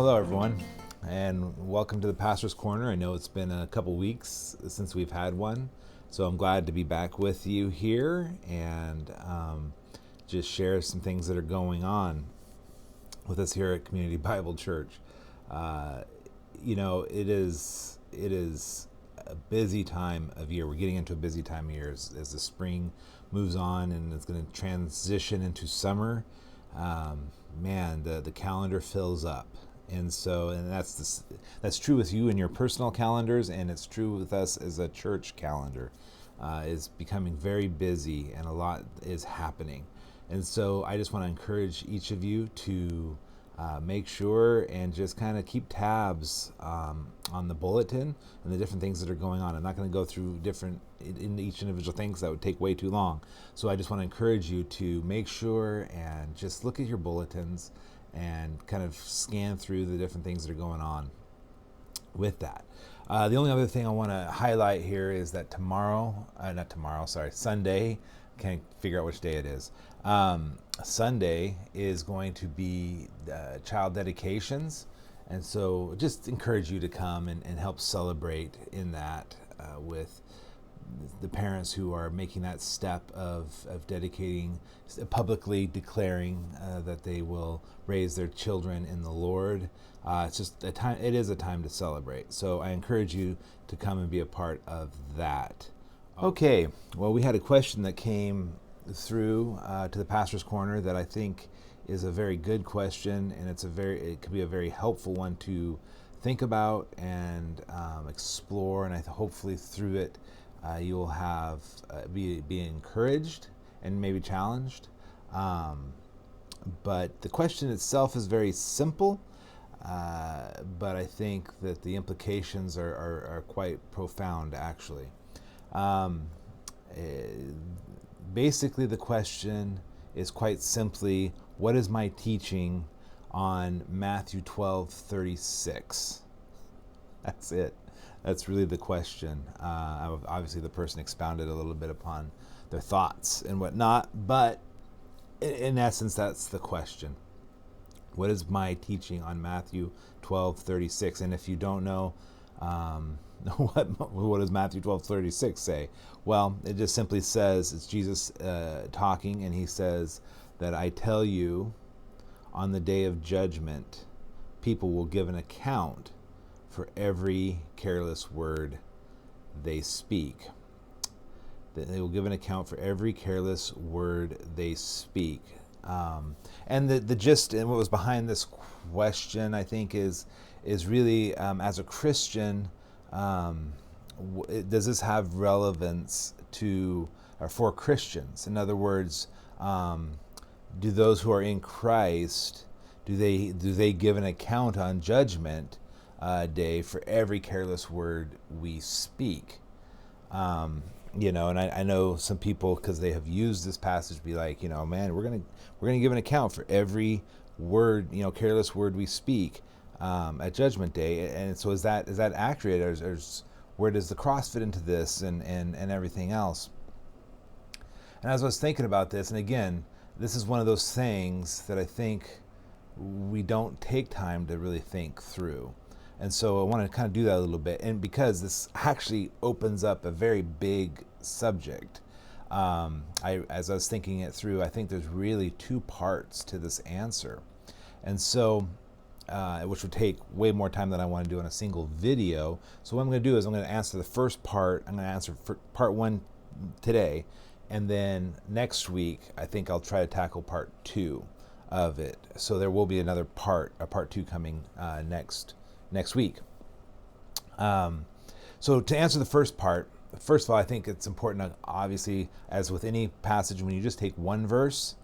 Well, hello, everyone, and welcome to the Pastor's Corner. I know it's been a couple weeks since we've had one, so I'm glad to be back with you here and just share some things that are going on with us here at Community Bible Church. It is a busy time of year. We're getting into a busy time of year as the spring moves on and it's going to transition into summer. The calendar fills up. And that's true with you and your personal calendars, and it's true with us as a church calendar. Is becoming very busy, and a lot is happening. And so I just want to encourage each of you to make sure and just kind of keep tabs on the bulletin and the different things that are going on. I'm not going to go through in each individual things. That would take way too long. So I just want to encourage you to make sure and just look at your bulletins and kind of scan through the different things that are going on with that. The only other thing I want to highlight here is that Sunday, can't figure out which day it is. Sunday is going to be child dedications. And so just encourage you to come and help celebrate in that with the parents who are making that step of dedicating, publicly declaring that they will raise their children in the Lord. It's just a time. It is a time to celebrate. So I encourage you to come and be a part of that. Okay. Well, we had a question that came through to the Pastor's Corner that I think is a very good question, and it could be a very helpful one to think about and explore. And hopefully through it, you will have be encouraged and maybe challenged. But the question itself is very simple, but I think that the implications are quite profound, actually. Basically, the question is quite simply, what is my teaching on Matthew 12:36? That's it. That's really the question. Obviously, the person expounded a little bit upon their thoughts and whatnot, but in essence, that's the question. What is my teaching on Matthew 12:36? And if you don't know what does Matthew 12:36 say? Well, it just simply says, it's Jesus talking, and he says that I tell you, on the day of judgment, people will give an account for every careless word they speak. That they will give an account for every careless word they speak. And the gist and what was behind this question, I think, is really, as a Christian, does this have relevance for Christians? In other words, do those who are in Christ, do they give an account on Judgment Day for every careless word we speak? And I know some people, because they have used this passage, be like, man, we're gonna give an account for every word, careless word we speak at Judgment Day. And so is that accurate, or where does the cross fit into this and everything else? And as I was thinking about this, and again, this is one of those things that I think we don't take time to really think through. And so I want to kind of do that a little bit. And because this actually opens up a very big subject, as I was thinking it through, I think there's really two parts to this answer. And so, which would take way more time than I want to do in a single video. So what I'm going to do is I'm going to answer the first part. I'm going to answer part one today. And then next week, I think I'll try to tackle part two of it. So there will be a part two coming next week. So to answer the first part, first of all, I think it's important to, obviously, as with any passage, when you just take one verse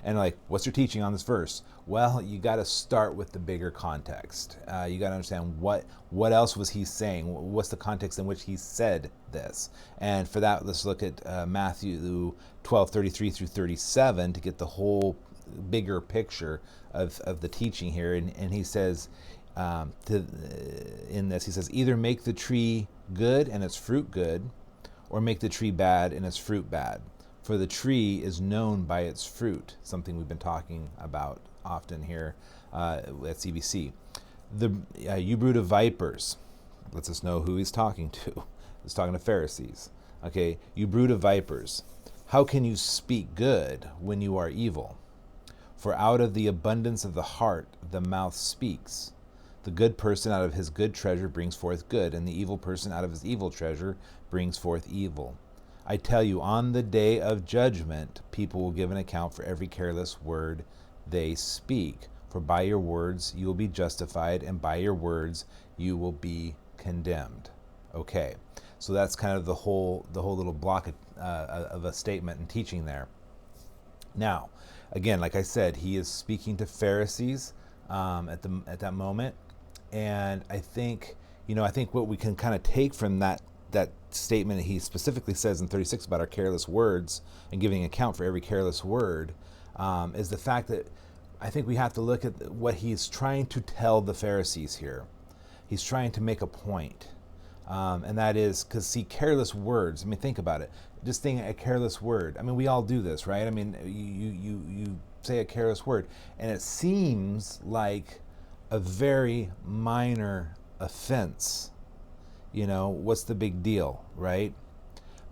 and what's your teaching on this verse? Well, you got to start with the bigger context. You got to understand what else was he saying? What's the context in which he said this? And for that, let's look at Matthew 12:33 through 37 to get the whole bigger picture of the teaching here. And he says, in this, he says, either make the tree good and its fruit good, or make the tree bad and its fruit bad. For the tree is known by its fruit, something we've been talking about often here at CBC. You brood of vipers. Lets us know who he's talking to. He's talking to Pharisees. Okay, you brood of vipers. How can you speak good when you are evil? For out of the abundance of the heart, the mouth speaks. The good person out of his good treasure brings forth good, and the evil person out of his evil treasure brings forth evil. I tell you, on the day of judgment, people will give an account for every careless word they speak. For by your words you will be justified, and by your words you will be condemned. Okay, so that's kind of the whole little block of a statement and teaching there. Now, again, like I said, he is speaking to Pharisees at that moment, and I think what we can kind of take from that statement he specifically says in 36 about our careless words and giving account for every careless word is the fact that I think we have to look at what he's trying to tell the Pharisees here. He's trying to make a point, and that is because, see, careless words, I mean, think about it. Just think a careless word. I mean, we all do this, right? I mean, you say a careless word, and it seems like a very minor offense. What's the big deal, right?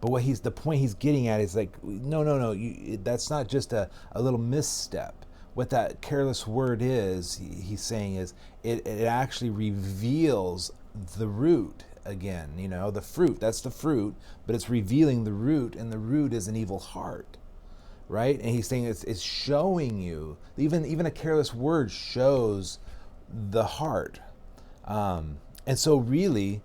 But the point he's getting at is like, no, that's not just a little misstep. What that careless word is, he's saying, is it actually reveals the root again, the fruit. That's the fruit, but it's revealing the root, and the root is an evil heart, right? And he's saying it's showing you, even a careless word shows the heart. And so really,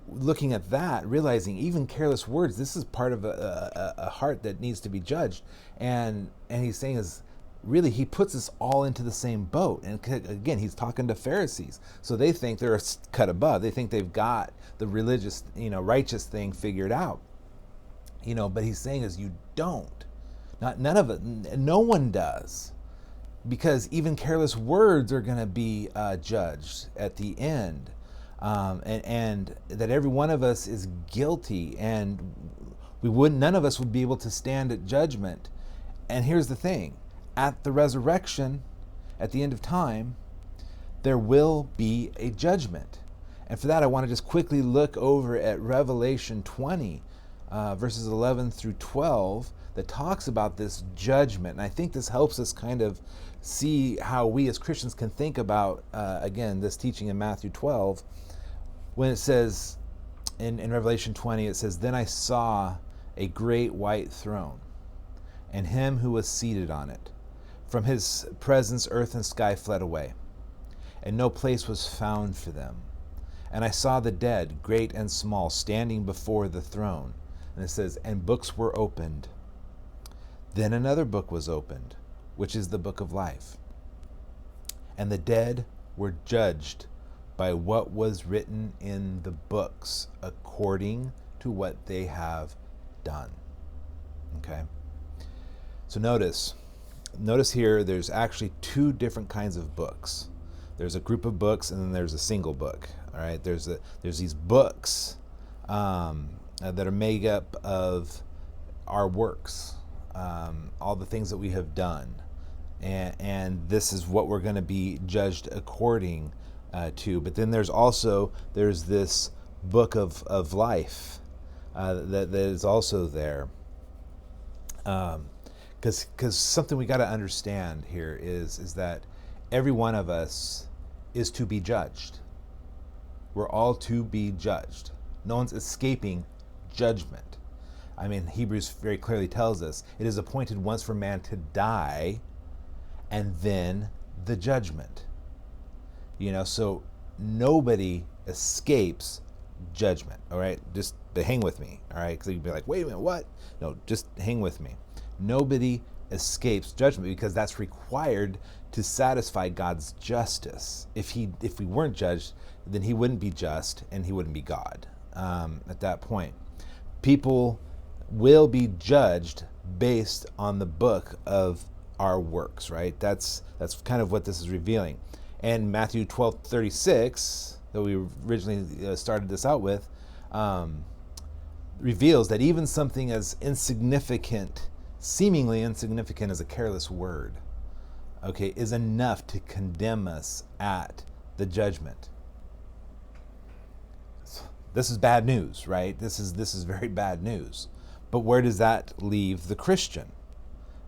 looking at that, realizing even careless words, this is part of a heart that needs to be judged. And he's saying is, really, he puts us all into the same boat. And again, he's talking to Pharisees. So they think they're a cut above. They think they've got the religious, righteous thing figured out. But he's saying is you don't. None of it. No one does. Because even careless words are going to be judged at the end. And that every one of us is guilty, and none of us would be able to stand at judgment. And here's the thing. At the resurrection, at the end of time, there will be a judgment. And for that, I want to just quickly look over at Revelation 20, verses 11 through 12, that talks about this judgment. And I think this helps us kind of see how we as Christians can think about, again, this teaching in Matthew 12, when it says, in Revelation 20, it says, "Then I saw a great white throne, and him who was seated on it. From his presence earth and sky fled away, and no place was found for them. And I saw the dead, great and small, standing before the throne." And it says, "And books were opened. Then another book was opened, which is the book of life. And the dead were judged by what was written in the books, according to what they have done." Okay? So notice here, there's actually two different kinds of books. There's a group of books, and then there's a single book. All right, there's these books that are made up of our works, all the things that we have done, and this is what we're going to be judged according to. But then there's this book of life that is also there. Because something we got to understand here is that every one of us is to be judged. We're all to be judged. No one's escaping judgment. I mean, Hebrews very clearly tells us it is appointed once for man to die, and then the judgment. So nobody escapes judgment. All right, just hang with me. All right, because you'd be like, wait a minute, what? No, just hang with me. Nobody escapes judgment, because that's required to satisfy God's justice. If we weren't judged, then he wouldn't be just, and he wouldn't be God. At that point, people will be judged based on the book of our works, right? That's kind of what this is revealing. And Matthew 12:36, that we originally started this out with, reveals that even something as insignificant, seemingly insignificant as a careless word, okay, is enough to condemn us at the judgment. This is bad news, right? This is very bad news. But where does that leave the Christian?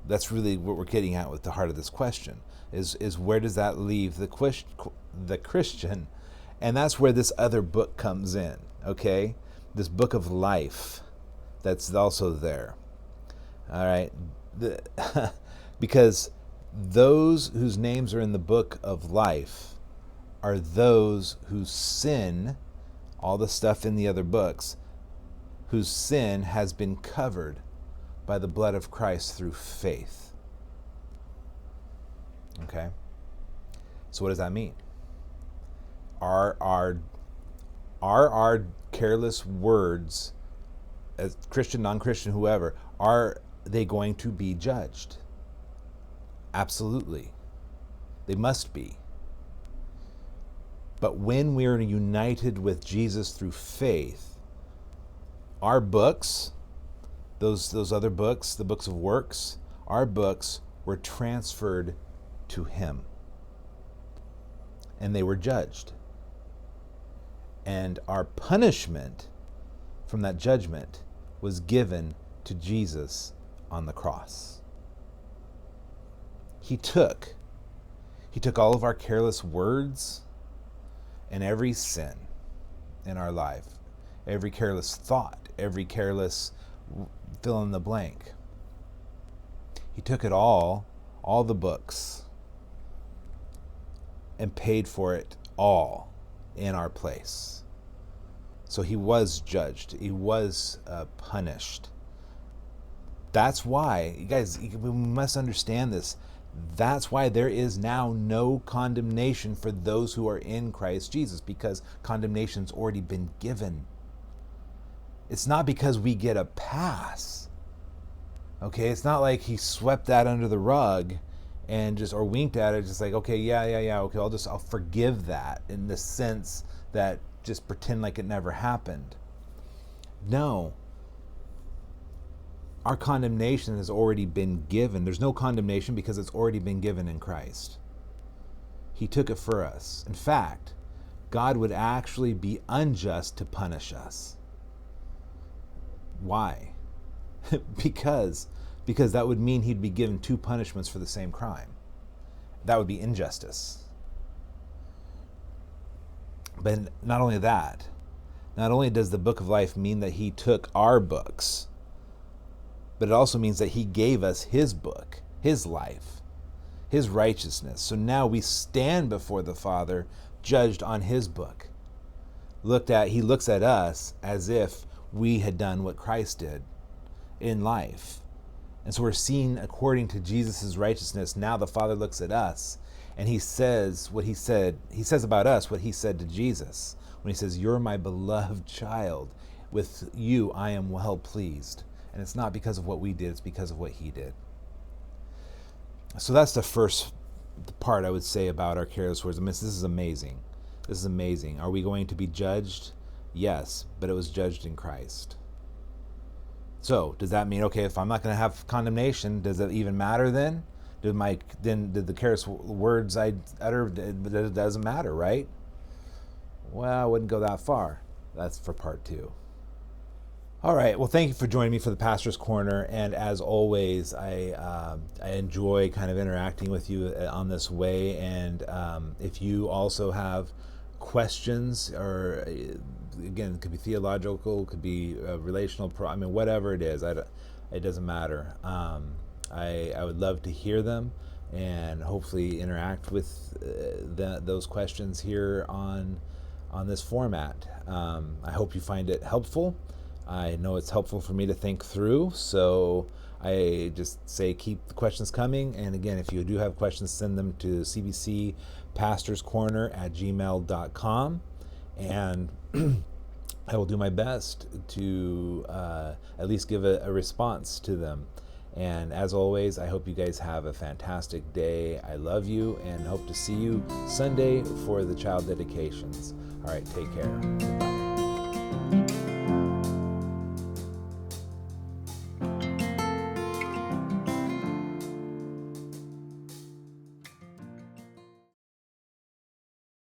That's really what we're getting at with the heart of this question, is where does that leave the Christian? And that's where this other book comes in, okay? This book of life that's also there. All right? Because those whose names are in the book of life are those whose sin, all the stuff in the other books, whose sin has been covered by the blood of Christ through faith. Okay? So what does that mean? Are our careless words, as Christian, non-Christian, whoever, are they going to be judged? Absolutely. They must be. But when we are united with Jesus through faith, our books, those other books, the books of works, our books were transferred to him. And they were judged. And our punishment from that judgment was given to Jesus on the cross. He took all of our careless words and every sin in our life, every careless thought, every careless fill in the blank. He took it all the books, and paid for it all in our place. So he was judged. He was punished. That's why, you guys, we must understand this. That's why there is now no condemnation for those who are in Christ Jesus, because condemnation's already been given. It's not because we get a pass. Okay, it's not like he swept that under the rug and just, or winked at it, just like, okay, yeah, okay, I'll forgive that, in the sense that just pretend like it never happened. No. Our condemnation has already been given. There's no condemnation because it's already been given in Christ. He took it for us. In fact, God would actually be unjust to punish us. Why? Because that would mean he'd be given two punishments for the same crime. That would be injustice. But not only that, not only does the book of life mean that he took our books, but it also means that he gave us his book, his life, his righteousness. So now we stand before the Father judged on his book. He looks at us as if we had done what Christ did in life. And so we're seen according to Jesus' righteousness. Now the Father looks at us and he says what he said. He says about us what he said to Jesus when he says, "You're my beloved child. With you I am well pleased." And it's not because of what we did, it's because of what he did. So that's the first part I would say about our careless words. I mean, this is amazing. This is amazing. Are we going to be judged? Yes, but it was judged in Christ. So does that mean, okay, if I'm not going to have condemnation, does it even matter then? Did the careless words I utter, it doesn't matter, right? Well, I wouldn't go that far. That's for part 2. All right. Well, thank you for joining me for the Pastor's Corner. And as always, I enjoy kind of interacting with you on this way. And if you also have questions, or again, it could be theological, it could be relational, whatever it is, it doesn't matter. I would love to hear them and hopefully interact with those questions here on this format. I hope you find it helpful. I know it's helpful for me to think through, so I just say keep the questions coming. And again, if you do have questions, send them to cbcpastorscorner@gmail.com, and I will do my best to at least give a response to them. And as always, I hope you guys have a fantastic day. I love you and hope to see you Sunday for the child dedications. All right, take care. Goodbye.